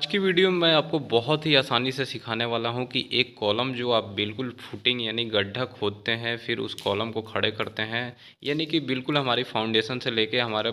आज की वीडियो में मैं आपको बहुत ही आसानी से सिखाने वाला हूं कि एक कॉलम जो आप बिल्कुल फुटिंग यानी गड्ढा खोदते हैं, फिर उस कॉलम को खड़े करते हैं, यानी कि बिल्कुल हमारी फाउंडेशन से लेके हमारे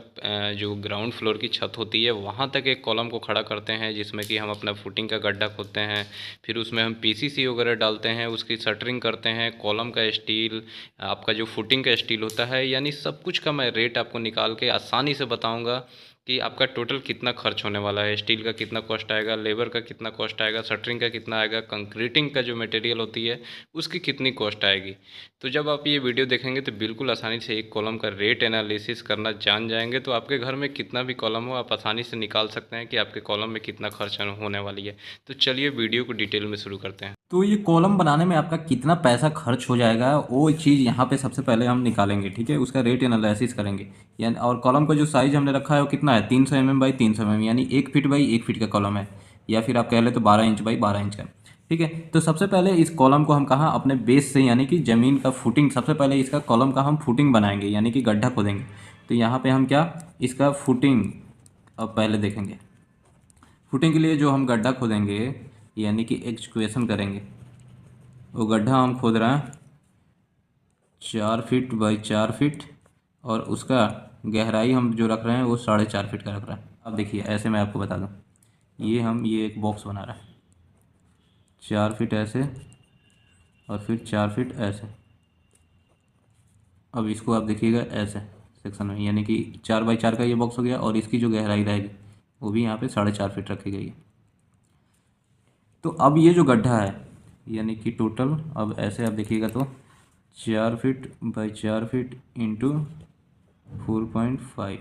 जो ग्राउंड फ्लोर की छत होती है वहां तक एक कॉलम को खड़ा करते हैं, जिसमें कि हम अपना फुटिंग का गड्ढा खोदते हैं। फिर उसमें हम पीसीसी वगैरह डालते हैं, उसकी शटरिंग करते हैं, कॉलम का स्टील, आपका जो फुटिंग का स्टील होता है, यानी सब कुछ का मैं रेट आपको निकाल के आसानी से बताऊँगा कि आपका टोटल कितना खर्च होने वाला है। स्टील का कितना कॉस्ट आएगा, लेबर का कितना कॉस्ट आएगा, शटरिंग का कितना आएगा, कंक्रीटिंग का जो मटेरियल होती है उसकी कितनी कॉस्ट आएगी। तो जब आप ये वीडियो देखेंगे तो बिल्कुल आसानी से एक कॉलम का रेट एनालिसिस करना जान जाएंगे। तो आपके घर में कितना भी कॉलम हो आप आसानी से निकाल सकते हैं कि आपके कॉलम में कितना खर्च होने वाली है। तो चलिए वीडियो को डिटेल में शुरू करते हैं। तो ये कॉलम बनाने में आपका कितना पैसा खर्च हो जाएगा वो चीज़ यहाँ पे सबसे पहले हम निकालेंगे। ठीक है, उसका रेट एनालिसिस करेंगे। यानी और कॉलम का जो साइज़ हमने रखा है वो कितना है, 300 mm बाई 300 mm, यानी 1 फीट बाई 1 फीट का कॉलम है, या फिर आप कह ले तो 12 इंच बाई 12 इंच का। ठीक है, तो सबसे पहले इस कॉलम को हम कहाँ अपने बेस से यानी कि ज़मीन का फुटिंग, सबसे पहले इसका कॉलम का हम फुटिंग बनाएंगे यानी कि गड्ढा खोदेंगे। तो यहाँ पर हम क्या इसका फुटिंग अब पहले देखेंगे। फुटिंग के लिए जो हम गड्ढा खोदेंगे यानी कि एक्सक्वेशन करेंगे, वो गड्ढा हम खोद रहे हैं 4 फीट बाई 4 फीट, और उसका गहराई हम जो रख रहे हैं वो 4.5 फीट का रख रहे हैं। अब देखिए ऐसे मैं आपको बता दूं, ये एक बॉक्स बना रहा है 4 फीट ऐसे, और फिर 4 फीट ऐसे। अब इसको आप देखिएगा ऐसे सेक्शन में, यानी कि 4 बाई 4 का ये बॉक्स हो गया, और इसकी जो गहराई रहेगी वो भी यहाँ पे 4.5 फीट रखी गई है। तो अब ये जो गड्ढा है यानी कि टोटल, अब ऐसे आप देखिएगा तो 4 फीट बाई 4 फीट इंटू 4.5,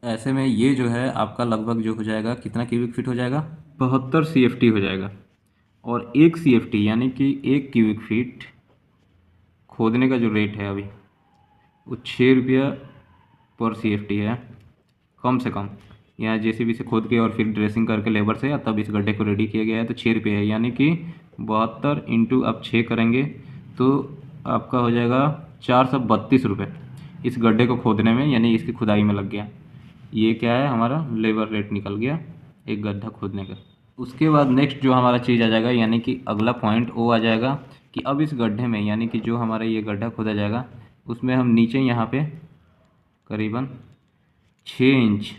ऐसे में ये जो है आपका लगभग जो हो जाएगा, कितना क्यूबिक फीट हो जाएगा, 72 CFT हो जाएगा। और 1 CFT यानी कि 1 क्यूबिक फीट खोदने का जो रेट है अभी वो 6 रुपया पर CFT है, कम से कम। यहाँ जेसीबी से खोद के और फिर ड्रेसिंग करके लेबर से तब इस गड्ढे को रेडी किया गया है, तो 6 रुपये है, यानी कि 72 इंटू आप 6 करेंगे तो आपका हो जाएगा 432 रुपये इस गड्ढे को खोदने में, यानी इसकी खुदाई में लग गया। ये क्या है, हमारा लेबर रेट निकल गया एक गड्ढा खोदने का। उसके बाद नेक्स्ट जो हमारा चीज़ आ जाएगा, यानी कि अगला पॉइंट वो आ जाएगा कि अब इस गड्ढे में, यानी कि जो हमारा ये गड्ढा खोदा जाएगा उसमें हम नीचे यहाँ पे करीबन 6 इंच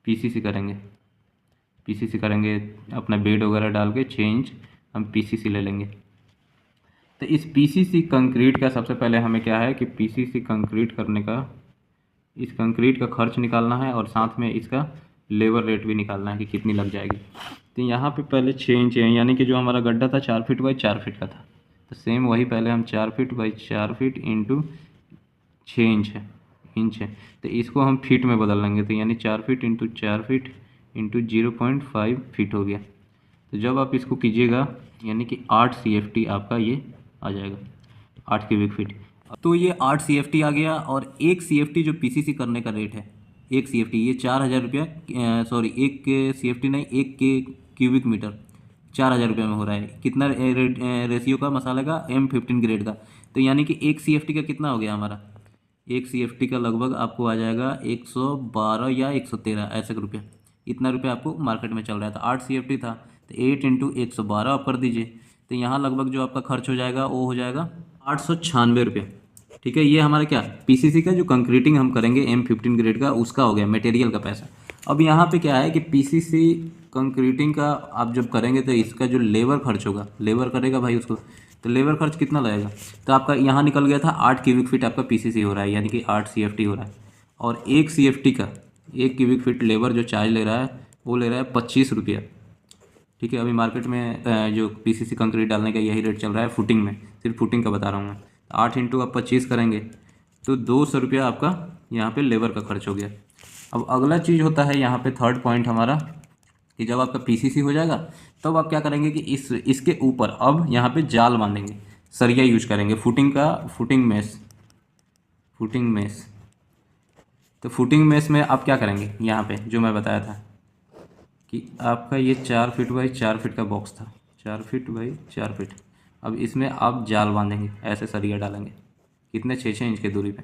पीसीसी करेंगे। पीसीसी करेंगे अपना बेड वगैरह डाल के 6 इंच हम पीसीसी ले लेंगे। तो इस पीसीसी कंक्रीट का सबसे पहले हमें क्या है कि पीसीसी कंक्रीट करने का, इस कंक्रीट का खर्च निकालना है, और साथ में इसका लेबर रेट भी निकालना है कि कितनी लग जाएगी। तो यहाँ पे पहले 6 इंच है, यानी कि जो हमारा गड्ढा था 4 फीट बाई 4 फीट का था, तो सेम वही पहले हम 4 feet by 4 feet into 6 inch है, इंच है, तो इसको हम फीट में बदल लेंगे। तो यानी 4 feet into 4 feet into 0.5 feet हो गया। तो जब आप इसको कीजिएगा यानी कि 8 CFT आपका ये आ जाएगा, 8 क्यूबिक फीट। तो ये 8 CFT आ गया, और 1 CFT जो पीसीसी करने का रेट है, 1 CFT ये 4,000 रुपया, सॉरी 1 CFT नहीं, 1 क्यूबिक मीटर 4,000 रुपये में हो रहा है। कितना रेशियो का मसाले का, M15 ग्रेड का। तो यानी कि 1 CFT का कितना हो गया हमारा, 1 CFT का लगभग आपको आ जाएगा 112 या 113 ऐसे रुपये। इतना रुपये आपको मार्केट में चल रहा था। 8 CFT था तो 8 इंटू 112 आप कर दीजिए, तो यहाँ लगभग जो आपका खर्च हो जाएगा वो हो जाएगा 896 रुपये। ठीक है, ये हमारा क्या पीसीसी का जो कंक्रीटिंग हम करेंगे M15 ग्रेड का, उसका हो गया मटेरियल का पैसा। अब यहाँ पे क्या है कि पीसीसी कंक्रीटिंग का आप जब करेंगे तो इसका जो लेबर खर्च होगा, लेबर करेगा भाई उसको, तो लेबर खर्च कितना लगेगा। तो आपका यहाँ निकल गया था 8 क्यूबिक फीट आपका पीसीसी हो रहा है, यानी कि 8 CFT हो रहा है। और 1 CFT का 1 क्यूबिक फीट लेबर जो चार्ज ले रहा है वो ले रहा है 25 रुपया। ठीक है, अभी मार्केट में जो पीसीसी कंक्रीट डालने का यही रेट चल रहा है फुटिंग में, सिर्फ फुटिंग का बता रहा हूँ मैं। 8 इंटू आप 25 करेंगे तो 200 रुपया आपका यहाँ पे लेबर का खर्च हो गया। अब अगला चीज़ होता है यहाँ पे थर्ड पॉइंट हमारा, कि जब आपका पीसीसी हो जाएगा तब आप क्या करेंगे कि इसके ऊपर अब यहाँ पे जाल बांधेंगे, सरिया यूज करेंगे फुटिंग का, फुटिंग मेस। तो फुटिंग मेस में आप क्या करेंगे, यहाँ पे जो मैं बताया था कि आपका ये 4 फीट बाई 4 फीट का बॉक्स था, 4 फीट बाई 4 फीट। अब इसमें आप जाल बांधेंगे, ऐसे सरिया डालेंगे, कितने 6-6 इंच की दूरी पे।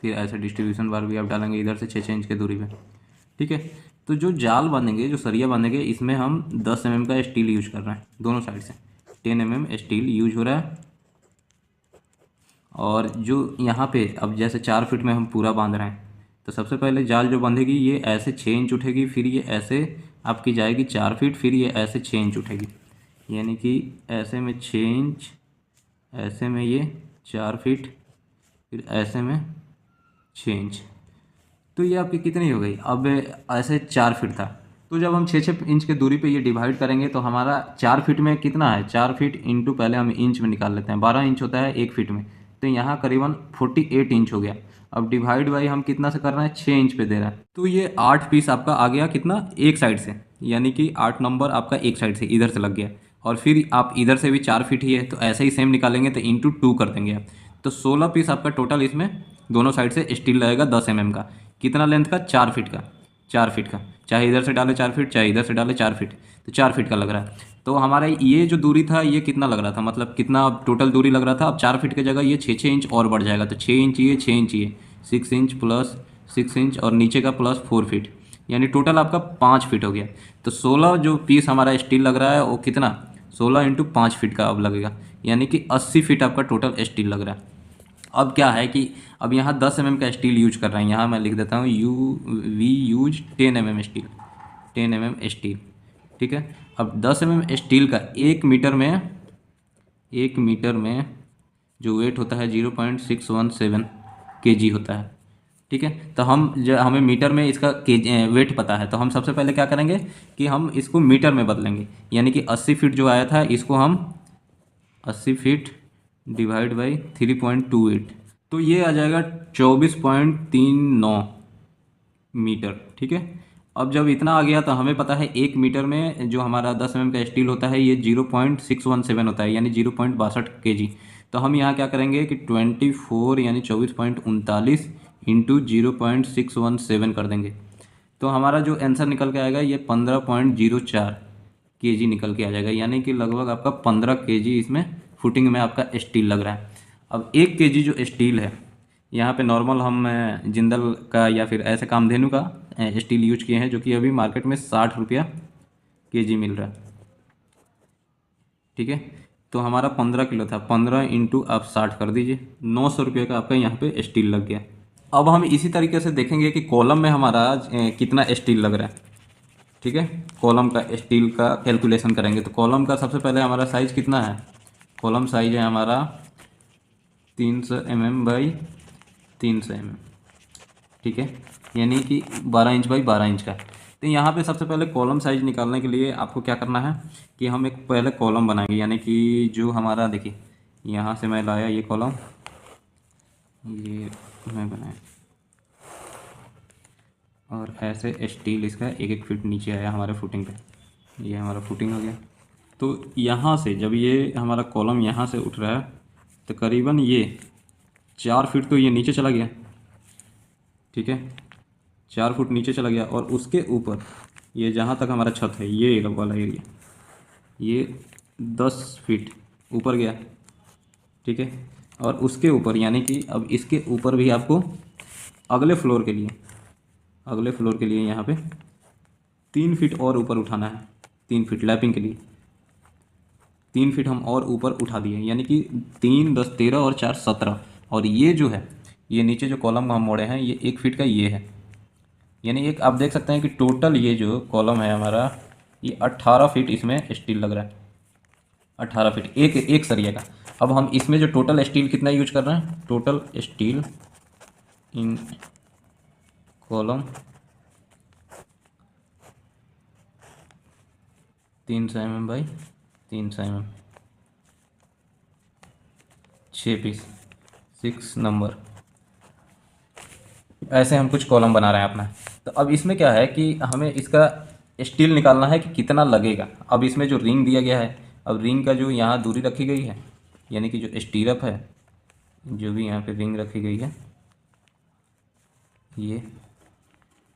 फिर ऐसे डिस्ट्रीब्यूशन बार भी आप डालेंगे इधर से 6-6 इंच की दूरी पे। ठीक है, तो जो जाल बांधेंगे, जो सरिया बांधेंगे, इसमें हम 10 mm का स्टील यूज कर रहे हैं दोनों साइड से। 10 mm स्टील यूज हो रहा है। और जो यहाँ पे अब जैसे 4 फीट में हम पूरा बांध रहे हैं, तो सबसे पहले जाल जो बंधेगी ये ऐसे 6 इंच उठेगी, फिर ये ऐसे आपकी जाएगी 4 फीट, फिर ये ऐसे 6 इंच उठेगी, यानी कि ऐसे में 6 इंच, ऐसे में ये 4 फीट, फिर ऐसे में 6 इंच। तो ये आपकी कितनी हो गई? अब ऐसे 4 फीट था, तो जब हम 6-6 इंच के दूरी पे ये डिवाइड करेंगे तो हमारा 4 फीट में कितना है? 4 फीट इंटू, पहले हम इंच में निकाल लेते हैं, 12 इंच होता है 1 फीट में, तो यहाँ करीबन 48 इंच हो गया। अब डिवाइड बाई हम कितना से कर रहे हैं? 6 इंच पे दे रहा है, तो ये 8 पीस आपका आ गया कितना? एक साइड से, यानी कि 8 नंबर आपका एक साइड से इधर से लग गया। और फिर आप इधर से भी 4 फीट ही है, तो ऐसे ही सेम निकालेंगे तो इंटू 2 कर देंगे आप, तो 16 पीस आपका टोटल इसमें दोनों साइड से स्टील लगेगा 10 mm का। कितना लेंथ का? 4 फीट का। 4 फीट का, चाहे इधर से डाले 4 फीट, चाहे इधर से डाले 4 फीट, तो 4 फीट का लग रहा है। तो हमारा ये जो दूरी था ये कितना लग रहा था, मतलब कितना अब टोटल दूरी लग रहा था? अब 4 फीट की जगह ये 6-6 इंच और बढ़ जाएगा, तो 6 इंच ये, 6 इंच ये, 6 इंच प्लस 6 इंच और नीचे का प्लस 4 फीट, यानी टोटल आपका 5 फीट हो गया। तो 16 जो पीस हमारा स्टील लग रहा है वो कितना? 16 इंटू 5 फीट का अब लगेगा, यानी कि 80 फीट आपका टोटल स्टील लग रहा है। अब क्या है कि अब यहाँ 10 mm का स्टील यूज कर रहे हैं, यहाँ मैं लिख देता हूँ we use 10 mm steel, 10 mm steel, ठीक है। अब 10 mm स्टील का 1 मीटर में जो वेट होता है 0.617 kg होता है, ठीक है। तो हमें मीटर में इसका वेट पता है, तो हम सबसे पहले क्या करेंगे कि हम इसको मीटर में बदलेंगे, यानी कि 80 फीट जो आया था इसको हम 80 फीट डिवाइड बाई 3.28, तो ये आ जाएगा 24.39 मीटर, ठीक है। अब जब इतना आ गया तो हमें पता है 1 मीटर में जो हमारा 10 mm का स्टील होता है ये 0.617 होता है, यानी 0.62 kg। तो हम यहाँ क्या करेंगे कि 24 यानी 24.39 इंटू 0.617 कर देंगे, तो हमारा जो आंसर निकल के आएगा ये 15.04 kg निकल के आ जाएगा, यानी कि लगभग आपका 15 kg इसमें फुटिंग में आपका स्टील लग रहा है। अब 1 kg जो स्टील है, यहाँ पे नॉर्मल हम जिंदल का या फिर ऐसे कामधेनु का स्टील यूज किए हैं, जो कि अभी मार्केट में 60 रुपया kg मिल रहा है, ठीक है। तो हमारा 15 किलो था, 15 इंटू आप 60 कर दीजिए, 900 रुपये का आपका यहाँ पे स्टील लग गया। अब हम इसी तरीके से देखेंगे कि कॉलम में हमारा कितना स्टील लग रहा है, ठीक है। कॉलम का स्टील का कैलकुलेशन करेंगे, तो कॉलम का सबसे पहले हमारा साइज़ कितना है? कॉलम साइज है हमारा 300 mm बाई 300 mm, ठीक है, यानी कि 12 इंच बाई 12 इंच का। तो यहाँ पे सबसे पहले कॉलम साइज निकालने के लिए आपको क्या करना है कि हम एक पहले कॉलम बनाएंगे, यानी कि जो हमारा देखिए यहाँ से मैं लाया ये कॉलम, ये मैं बनाया और ऐसे स्टील इसका 1-1 फीट नीचे आया हमारे फुटिंग पे, ये हमारा फुटिंग हो गया। तो यहाँ से जब ये हमारा कॉलम यहाँ से उठ रहा है तो करीबन ये 4 फीट तो ये नीचे चला गया, ठीक है, 4 फुट नीचे चला गया। और उसके ऊपर ये जहाँ तक हमारा छत है ये वाला एरिया ये 10 फीट ऊपर गया, ठीक है। और उसके ऊपर यानी कि अब इसके ऊपर भी आपको अगले फ्लोर के लिए यहाँ पे 3 फीट और ऊपर उठाना है, 3 फीट लैपिंग के लिए 3 फीट हम और ऊपर उठा दिए, यानी कि 3, 10, 13 और 4, 17। और ये जो है ये नीचे जो कॉलम हम मोड़े हैं ये 1 फीट का ये है, यानी एक आप देख सकते हैं कि टोटल ये जो कॉलम है हमारा ये 18 फीट इसमें स्टील लग रहा है, 18 फीट एक सरिया का। अब हम इसमें जो टोटल स्टील कितना यूज कर रहे हैं? Total steel in column 300 mm by 300 mm, 6 piece, 6 number, ऐसे हम कुछ कॉलम बना रहे हैं अपना। तो अब इसमें क्या है कि हमें इसका स्टील निकालना है कि कितना लगेगा। अब इसमें जो रिंग दिया गया है, अब रिंग का जो यहाँ दूरी रखी गई है, यानी कि जो स्टीरअप है, जो भी यहाँ पे रिंग रखी गई है ये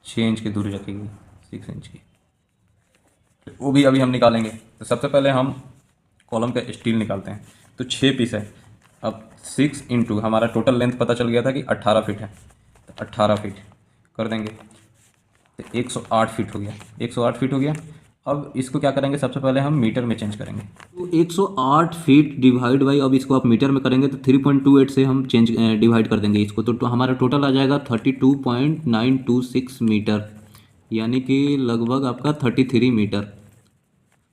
6 इंच की दूरी रखी गई, 6 इंच की, वो भी अभी हम निकालेंगे। तो सबसे पहले हम कॉलम का स्टील निकालते हैं। तो 6 पीस है, अब 6 इंटू हमारा टोटल लेंथ पता चल गया था कि 18 फीट है, तो 18 फीट कर देंगे। तो 108 फीट हो गया, 108 फीट हो गया। अब इसको क्या करेंगे, सबसे पहले हम मीटर में चेंज करेंगे। तो 108 फीट डिवाइड बाई, अब इसको आप मीटर में करेंगे तो 3.28 से हम चेंज डिवाइड कर देंगे इसको, तो हमारा टोटल आ जाएगा 32.926 मीटर, यानी कि लगभग आपका 33 मीटर।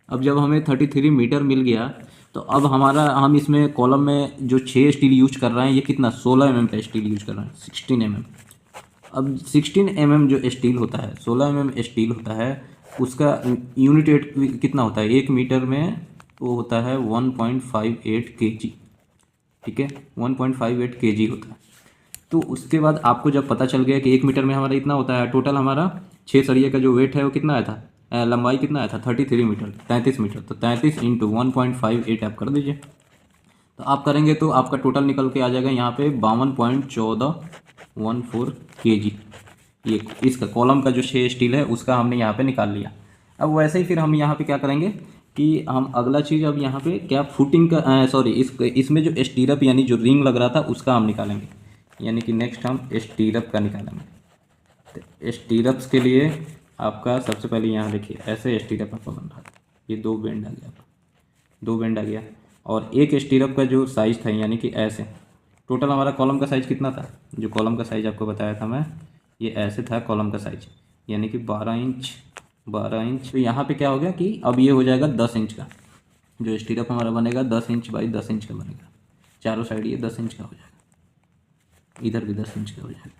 अब जब हमें 33 मीटर मिल गया तो अब हम इसमें कॉलम में जो 6 स्टील यूज कर रहे हैं, ये कितना 16 mm का स्टील यूज कर रहे हैं, 16 mm। अब 16 mm जो स्टील होता है, 16 mm स्टील होता है, उसका यूनिट वेट कितना होता है, 1 मीटर में वो होता है 1.58 kg। ठीक है, 1.58 kg होता है। तो उसके बाद आपको जब पता चल गया कि 1 मीटर में हमारा इतना होता है, टोटल हमारा 6 सरिये का जो वेट है वो कितना आया था, लंबाई कितना आया था 33 मीटर, 33 मीटर। तो 33 इंटू 1.58 आप कर दीजिए, तो आप करेंगे तो आपका टोटल निकल के आ जाएगा यहाँ पे 52.14 kg। ये इसका कॉलम का जो 6 स्टील है उसका हमने यहाँ पे निकाल लिया। अब वैसे ही फिर हम यहाँ पे क्या करेंगे कि हम अगला चीज़ अब यहाँ पे क्या फुटिंग का सॉरी इसमें जो स्टीरअप यानी जो रिंग लग रहा था उसका हम निकालेंगे, यानी कि नेक्स्ट हम स्टीरअप का निकालेंगे। तो स्टीरअप्स के लिए आपका सबसे पहले यहाँ देखिए ऐसे स्टीरअप आपका बन रहा है, ये 2 बेंड आ गया, 2 बेंड आ गया। और एक स्टीरअप का जो साइज़ था यानी कि ऐसे, टोटल हमारा कॉलम का साइज़ कितना था, जो कॉलम का साइज़ आपको बताया था मैं, ये ऐसे था कॉलम का साइज, यानी कि 12 इंच 12 इंच। तो यहाँ पे क्या हो गया कि अब ये हो जाएगा 10 इंच का, जो स्टीरअप हमारा बनेगा 10 इंच बाई 10 इंच का बनेगा, चारों साइड ये 10 इंच का हो जाएगा, इधर भी 10 इंच का हो जाएगा।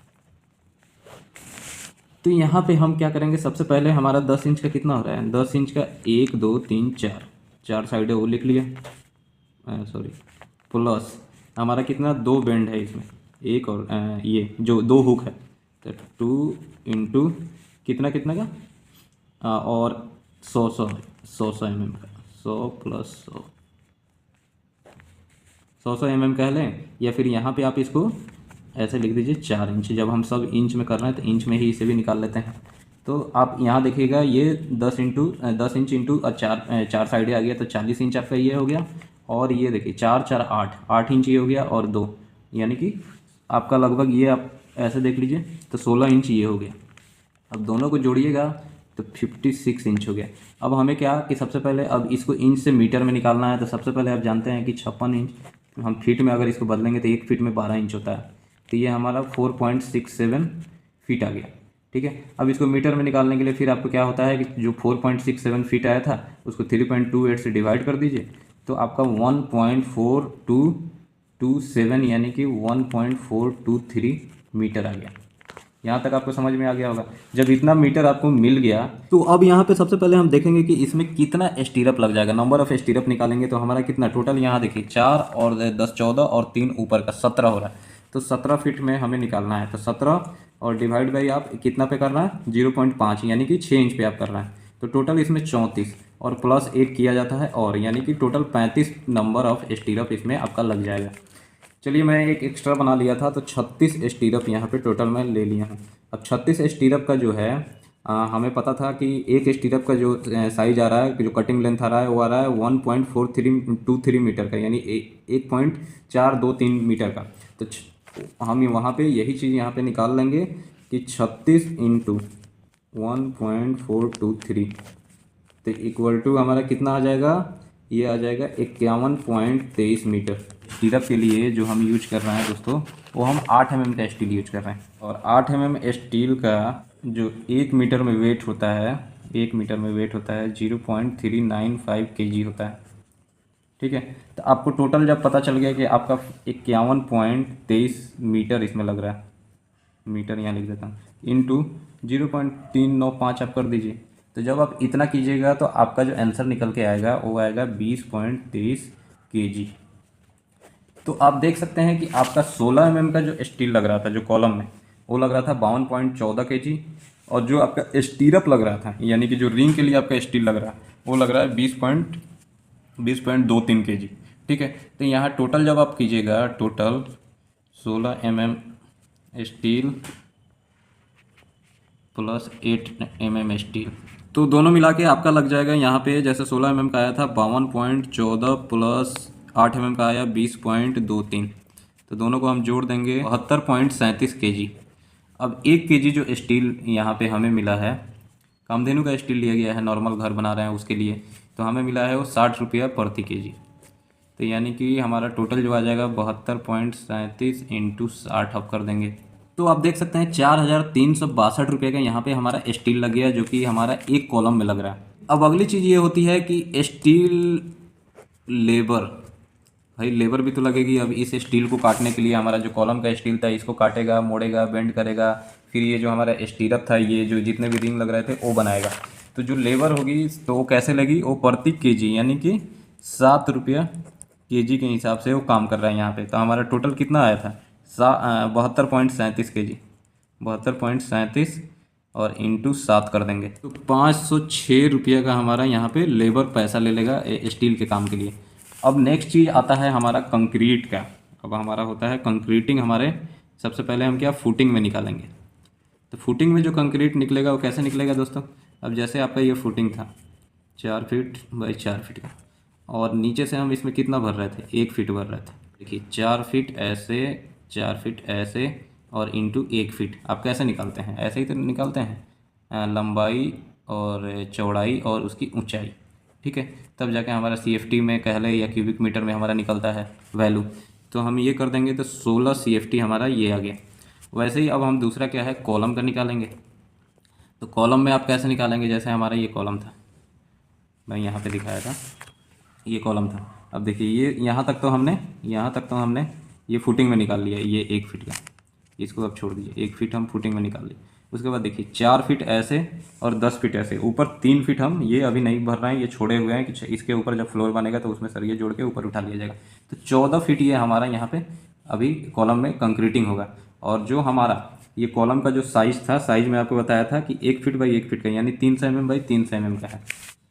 तो यहाँ पे हम क्या करेंगे, सबसे पहले हमारा 10 इंच का कितना हो रहा है, 10 इंच का 1 2 3 4, 4 साइड है वो लिख लिया, सॉरी प्लस हमारा कितना 2 बेंड है इसमें, एक और ये जो 2 हुक है, तो 2 इंटू कितना कितना का और 100 mm का, 100 प्लस 100 mm कह लें, या फिर यहाँ पे आप इसको ऐसे लिख दीजिए 4 इंच। जब हम सब इंच में कर रहे हैं तो इंच में ही इसे भी निकाल लेते हैं। तो आप यहाँ देखिएगा ये 10 इंच इंटू 4 साइडें आ गया, तो 40 इंच आपका ये हो गया। और ये देखिए 4 4 8 इंच ये हो गया, और 2 यानी कि आपका लगभग ये आप ऐसे देख लीजिए तो 16 इंच ये हो गया। अब दोनों को जोड़िएगा तो 56 इंच हो गया। अब हमें क्या कि सबसे पहले अब इसको इंच से मीटर में निकालना है, तो सबसे पहले आप जानते हैं कि 56 इंच हम फीट में अगर इसको बदलेंगे तो 1 फीट में 12 इंच होता है, तो ये हमारा 4.67 फीट आ गया। ठीक है, अब इसको मीटर में निकालने के लिए फिर आपको क्या होता है कि जो 4.67 फीट आया था उसको 3.28 से डिवाइड कर दीजिए, तो आपका 1.4227 यानी कि 1.423 मीटर आ गया। यहाँ तक आपको समझ में आ गया होगा। जब इतना मीटर आपको मिल गया तो अब यहाँ पे सबसे पहले हम देखेंगे कि इसमें कितना स्टीरअप लग जाएगा। नंबर ऑफ स्टीरअप निकालेंगे तो हमारा कितना टोटल, यहाँ देखिए 4 और 10 14 और 3 ऊपर का 17 हो रहा है। तो 17 फीट में हमें निकालना है, तो 17 और डिवाइड बाई आप कितना पे करना है 0.5 यानी कि 6 इंच पे आप करना है। तो टोटल इसमें 34 और प्लस 1 किया जाता है, और यानी कि टोटल 35 नंबर ऑफ स्टीरअप इसमें आपका लग जाएगा। चलिए मैं एक एक्स्ट्रा बना लिया था, तो 36 स्टीरअप यहाँ पे टोटल मैं ले लिया हूँ। अब 36 स्टीरअप का जो है हमें पता था कि एक स्टीरअप का जो साइज आ रहा है, जो कटिंग लेंथ आ रहा है वो आ रहा है 1.4323 मीटर का, यानी 1.423 मीटर का। तो हम वहाँ पे यही चीज़ यहाँ पे निकाल लेंगे कि 36 इंटू 1.423 तो इक्वल टू हमारा कितना आ जाएगा, ये आ जाएगा 51.23 मीटर। स्टीरअप के लिए जो हम यूज कर रहे हैं दोस्तों, वो हम 8 mm का स्टील यूज कर रहे हैं, और 8 mm स्टील का जो 1 मीटर में वेट होता है, 1 मीटर में वेट होता है 0.395 kg होता है। ठीक है, तो आपको टोटल जब पता चल गया कि आपका 51.23 मीटर इसमें लग रहा है, मीटर यहाँ लिख देता हूँ, इंटू 0.395 आप कर दीजिए। तो जब आप इतना कीजिएगा तो आपका जो आंसर निकल के आएगा वो आएगा 20.23 kg। तो आप देख सकते हैं कि आपका 16 mm का जो स्टील लग रहा था जो कॉलम में, वो लग रहा था 52.14 kg, और जो आपका स्टीरअप लग रहा था यानी कि जो रिंग के लिए आपका स्टील लग रहा है वो लग रहा है 20.23 kg। ठीक है, तो यहाँ टोटल जब आप कीजिएगा, total 16 mm steel plus 8 mm steel, तो दोनों मिला के आपका लग जाएगा यहाँ पे, जैसे 16 mm का आया था 52.14 प्लस 8 mm का आया 20.23, तो दोनों को हम जोड़ देंगे 72.37 kg। अब 1 केजी जो स्टील यहाँ पे हमें मिला है, कामधेनु का स्टील लिया गया है, नॉर्मल घर बना रहे हैं उसके लिए, तो हमें मिला है वो 60 रुपया प्रति केजी। तो यानी कि हमारा टोटल जो आ जाएगा 72.37 इंटू 60 अब कर देंगे, तो आप देख सकते हैं 4,362 रुपये का यहाँ पे हमारा स्टील लग गया, जो कि हमारा एक कॉलम में लग रहा है। अब अगली चीज़ ये होती है कि स्टील लेबर, भाई लेबर भी तो लगेगी। अब इस स्टील को काटने के लिए हमारा जो कॉलम का स्टील था इसको काटेगा, मोड़ेगा, बेंड करेगा, फिर ये जो हमारा स्टीरअप था, ये जो जितने भी रिंग लग रहे थे वो बनाएगा। तो जो लेबर होगी तो वो कैसे लगी, वो प्रति केजी यानी कि 7 रुपया केजी के हिसाब से वो काम कर रहा है यहाँ पे। तो हमारा टोटल कितना आया था 72.37 केजी, 72.37 और इंटू 7 कर देंगे तो 506 रुपये का हमारा यहाँ पे लेबर पैसा ले लेगा स्टील के काम के लिए। अब नेक्स्ट चीज़ आता है हमारा कंक्रीट का। अब हमारा होता है कंक्रीटिंग, हमारे सबसे पहले हम क्या फुटिंग में निकालेंगे। तो फुटिंग में जो कंक्रीट निकलेगा वो कैसे निकलेगा दोस्तों, अब जैसे आपका ये फुटिंग था 4 फीट बाई 4 फीट का, और नीचे से हम इसमें कितना भर रहे थे, 1 फीट भर रहे थे। देखिए 4 फीट ऐसे, 4 फीट ऐसे और इंटू 1 फीट। आप कैसे निकालते हैं, ऐसे ही तो निकालते हैं, लंबाई और चौड़ाई और उसकी ऊंचाई, ठीक है। तब जाके हमारा CFT में कह ले या क्यूबिक मीटर में हमारा निकलता है वैल्यू। तो हम ये कर देंगे तो 16 CFT हमारा ये आ गया। वैसे ही अब हम दूसरा क्या है कॉलम का निकालेंगे। तो कॉलम में आप कैसे निकालेंगे, जैसे हमारा ये कॉलम था, मैं यहाँ पे दिखाया था, ये कॉलम था। अब देखिए ये यहाँ तक तो हमने ये फुटिंग में निकाल लिया, ये 1 फीट का, इसको अब छोड़ दीजिए, 1 फीट हम फुटिंग में निकाल लिए। उसके बाद देखिए 4 फीट ऐसे और 10 फीट ऐसे, ऊपर 3 फीट हम ये अभी नहीं भर रहे हैं, ये छोड़े हुए हैं कि इसके ऊपर जब फ्लोर बनेगा तो उसमें सरिये जोड़ के ऊपर उठा लिया जाएगा। तो 14 फीट ये हमारा यहाँ पे अभी कॉलम में कंक्रीटिंग होगा। और जो हमारा ये कॉलम का जो साइज़ था, साइज़ में आपको बताया था कि 1 फीट बाई 1 फीट का, यानी 300 mm बाई 300 mm का है।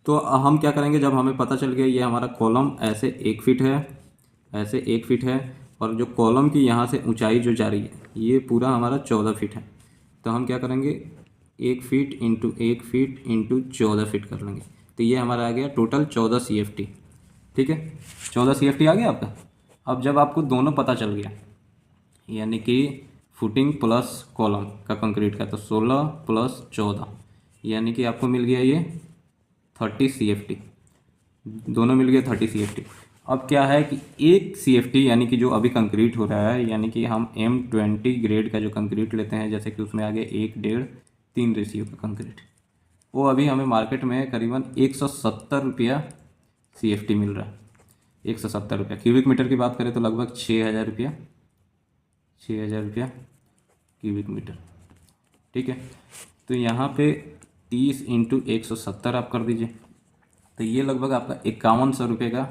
तो हम क्या करेंगे, जब हमें पता चल गया ये हमारा कॉलम ऐसे 1 फीट है, ऐसे 1 फीट है, और जो कॉलम की यहाँ से ऊंचाई जो जा रही है ये पूरा हमारा 14 फीट है। तो हम क्या करेंगे 1 feet into 1 feet into 14 feet कर लेंगे। तो ये हमारा आ गया टोटल 14 CFT, ठीक है, 14 CFT आ गया आपका। अब जब आपको दोनों पता चल गया, यानी कि फुटिंग प्लस कॉलम का कंक्रीट का, तो 16 प्लस 14 यानी कि आपको मिल गया ये 30 CFT, दोनों मिल गए 30 CFT। अब क्या है कि 1 CFT यानी कि जो अभी कंक्रीट हो रहा है, यानी कि हम M20 ग्रेड का जो कंक्रीट लेते हैं, जैसे कि उसमें आगे 1, 1.5, 3 रेशियो का कंक्रीट, वो अभी हमें मार्केट में करीबन 170 रुपया CFT मिल रहा है। 170 रुपया। क्यूबिक मीटर की बात करें तो लगभग 6,000 रुपया, 6,000 रुपया क्यूबिक मीटर, ठीक है। तो यहाँ पे 30 इंटू 170 आप कर दीजिए, तो ये लगभग आपका 5100 रुपये का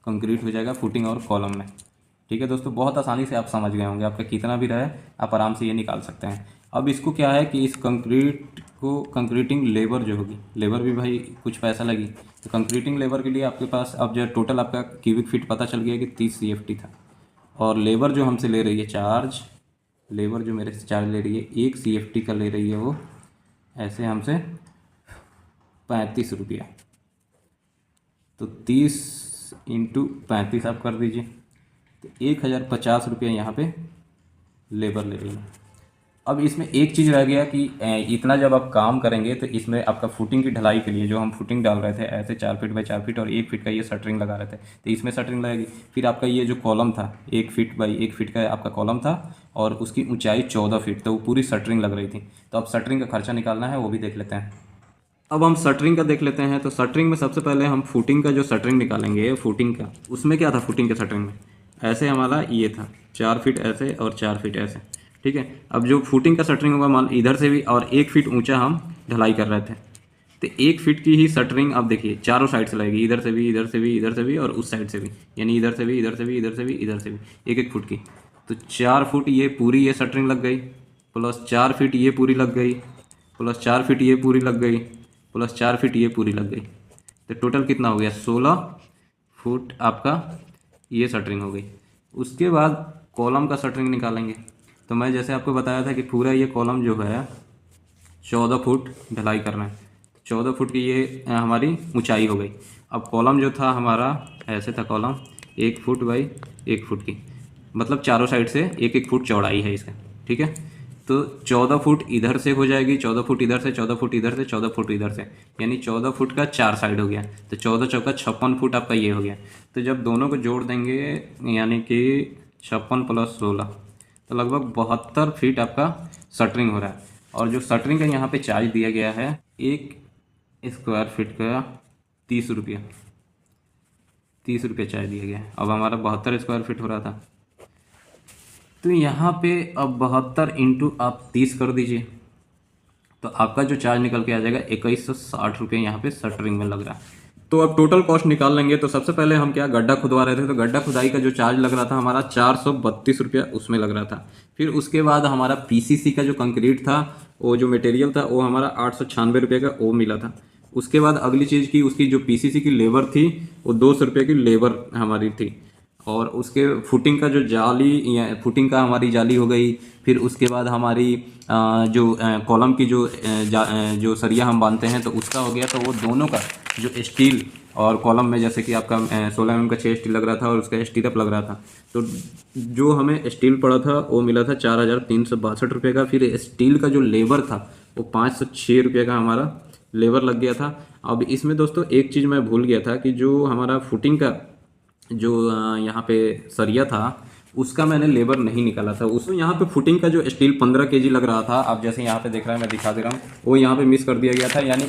कंक्रीट हो जाएगा फुटिंग और कॉलम में, ठीक है दोस्तों। बहुत आसानी से आप समझ गए होंगे, आपका कितना भी रहे आप आराम से ये निकाल सकते हैं। अब इसको क्या है कि इस कंक्रीट को कंक्रीटिंग लेबर जो होगी, लेबर भी भाई कुछ पैसा लगी, तो कंक्रीटिंग लेबर के लिए आपके पास अब जो टोटल आपका क्यूबिक फीट पता चल गया कि 30 CFT था, और लेबर जो हमसे ले रही है चार्ज, लेबर जो मेरे से चार्ज ले रही है 1 CFT का ले रही है, वो ऐसे हमसे 35 रुपया। तो 30 इंटू 35 आप कर दीजिए, तो 1,050 रुपया यहाँ पे लेबर ले रही है। अब इसमें एक चीज़ रह गया कि इतना जब आप काम करेंगे तो इसमें आपका फुटिंग की ढलाई के लिए जो हम फुटिंग डाल रहे थे ऐसे 4 फीट बाई 4 फीट और 1 फीट का ये शटरिंग लगा रहे थे, तो इसमें शटरिंग लगेगी। फिर आपका ये जो कॉलम था 1 फीट बाई 1 फीट का आपका कॉलम था और उसकी ऊंचाई 14 फीट, तो वो पूरी शटरिंग लग रही थी। तो अब शटरिंग का खर्चा निकालना है, वो भी देख लेते हैं। अब हम शटरिंग का देख लेते हैं। तो शटरिंग में सबसे पहले हम फुटिंग का जो शटरिंग निकालेंगे, फुटिंग का, उसमें क्या था, फुटिंग के शटरिंग में ऐसे हमारा ये था 4 फीट ऐसे और 4 फीट ऐसे, ठीक है। अब जो फुटिंग का शटरिंग होगा, मान इधर से भी और 1 फीट ऊंचा हम ढलाई कर रहे थे, तो 1 फीट की ही शटरिंग अब देखिए चारों साइड से लगेगी, इधर से भी, इधर से भी, इधर से भी और उस साइड से भी, यानी इधर से भी, इधर से भी, इधर से भी, इधर से भी 1-1 फुट की। तो 4 फुट ये पूरी ये शटरिंग लग गई, प्लस 4 फीट ये पूरी लग गई, प्लस 4 फीट ये पूरी लग गई, प्लस 4 फीट ये पूरी लग गई। तो टोटल कितना हो गया, 16 फुट आपका ये शटरिंग हो गई। उसके बाद कॉलम का शटरिंग निकालेंगे। तो मैं जैसे आपको बताया था कि पूरा ये कॉलम जो है 14 फुट ढलाई करना है, 14 फुट की ये हमारी ऊंचाई हो गई। अब कॉलम जो था हमारा ऐसे था, कॉलम 1 फुट बाई 1 फुट की, मतलब चारों साइड से 1-1 फुट चौड़ाई है इसका, ठीक है। तो 14 फुट इधर से हो जाएगी, 14 फुट इधर से, 14 फुट इधर से, 14 फुट इधर से, यानी 14 फुट का 4 साइड हो गया। तो 14 चौका 56 फुट आपका ये हो गया। तो जब दोनों को जोड़ देंगे यानी कि 56 + 16 तो लगभग 72 फीट आपका शटरिंग हो रहा है। और जो शटरिंग का यहाँ पे चार्ज दिया गया है 1 स्क्वायर फीट का 30 रुपया, 30 रुपये चार्ज दिया गया है। अब हमारा 72 स्क्वायर फीट हो रहा था, तो यहाँ पे अब 72 इंटू आप 30 कर दीजिए, तो आपका जो चार्ज निकल के आ जाएगा 2160 रुपये यहाँ पे शटरिंग में लग रहा है। तो अब टोटल कॉस्ट निकाल लेंगे। तो सबसे पहले हम क्या गड्ढा खुदवा रहे थे, तो गड्ढा खुदाई का जो चार्ज लग रहा था हमारा 432 रुपया उसमें लग रहा था। फिर उसके बाद हमारा पीसीसी का जो कंक्रीट था, वो जो मटेरियल था वो हमारा 896 रुपये का वो मिला था। उसके बाद अगली चीज़ की उसकी जो पीसीसी की लेबर थी वो 200 रुपये की लेबर हमारी थी। और उसके फुटिंग का जो जाली या फुटिंग का हमारी जाली हो गई। फिर उसके बाद हमारी जो कॉलम की जो सरिया हम बांधते हैं तो उसका हो गया। तो वो दोनों का जो स्टील और कॉलम में जैसे कि आपका 16 mm का 6 स्टील लग रहा था और उसका स्टीरअप लग रहा था, तो जो हमें स्टील पड़ा था वो मिला था 4362 रुपये का। फिर स्टील का जो लेबर था वो 506 रुपये का हमारा लेबर लग गया था। अब इसमें दोस्तों एक चीज़ मैं भूल गया था कि जो हमारा फुटिंग का जो यहाँ पे सरिया था उसका मैंने लेबर नहीं निकाला था। उसमें यहाँ पे फुटिंग का जो स्टील 15 kg लग रहा था, आप जैसे यहाँ पे देख रहे हैं मैं दिखा दे रहा हूँ, वो यहाँ पे मिस कर दिया गया था। यानी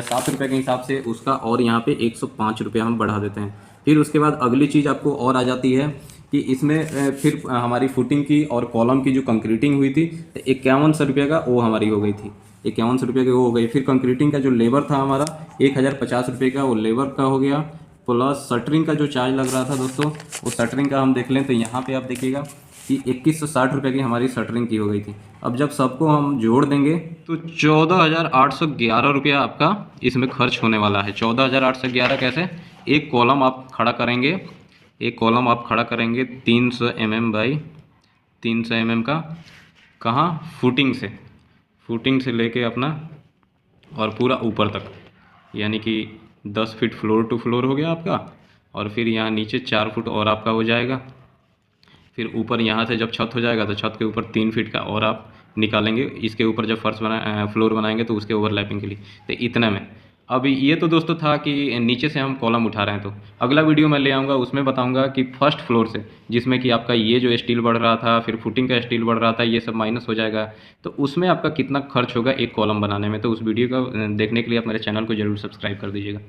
7 रुपये के हिसाब से उसका और यहाँ पे 105 रुपये हम बढ़ा देते हैं। फिर उसके बाद अगली चीज़ आपको और आ जाती है कि इसमें फिर हमारी फुटिंग की और कॉलम की जो कंक्रीटिंग हुई थी 5100 रुपये का वो हमारी हो गई थी, 5100 रुपये की वो हो गई। फिर कंक्रीटिंग का जो लेबर था हमारा 1050 रुपये का वो लेबर का हो गया। प्लस शटरिंग का जो चार्ज लग रहा था दोस्तों, वो शटरिंग का हम देख लें तो यहाँ पे आप देखिएगा कि 2160 रुपये की हमारी शटरिंग की हो गई थी। अब जब सबको हम जोड़ देंगे तो 14,811 रुपया आपका इसमें खर्च होने वाला है। 14,811 कैसे? एक कॉलम आप खड़ा करेंगे, एक कॉलम आप खड़ा करेंगे 300 mm बाई 300 mm का, कहाँ? फुटिंग से लेके अपना और पूरा ऊपर तक, यानी कि 10 फीट फ्लोर टू फ्लोर हो गया आपका। और फिर यहाँ नीचे 4 फुट और आपका हो जाएगा। फिर ऊपर यहाँ से जब छत हो जाएगा तो छत के ऊपर 3 फीट का और आप निकालेंगे। इसके ऊपर जब फ्लोर बनाएंगे तो उसके ओवरलैपिंग के लिए, तो इतना में। अब ये तो दोस्तों था कि नीचे से हम कॉलम उठा रहे हैं। तो अगला वीडियो मैं ले आऊँगा, उसमें बताऊँगा कि फर्स्ट फ्लोर से, जिसमें कि आपका ये जो स्टील बढ़ रहा था, फिर फुटिंग का स्टील बढ़ रहा था, ये सब माइनस हो जाएगा, तो उसमें आपका कितना खर्च होगा एक कॉलम बनाने में। तो उस वीडियो को देखने के लिए आप मेरे चैनल को जरूर सब्सक्राइब कर दीजिएगा।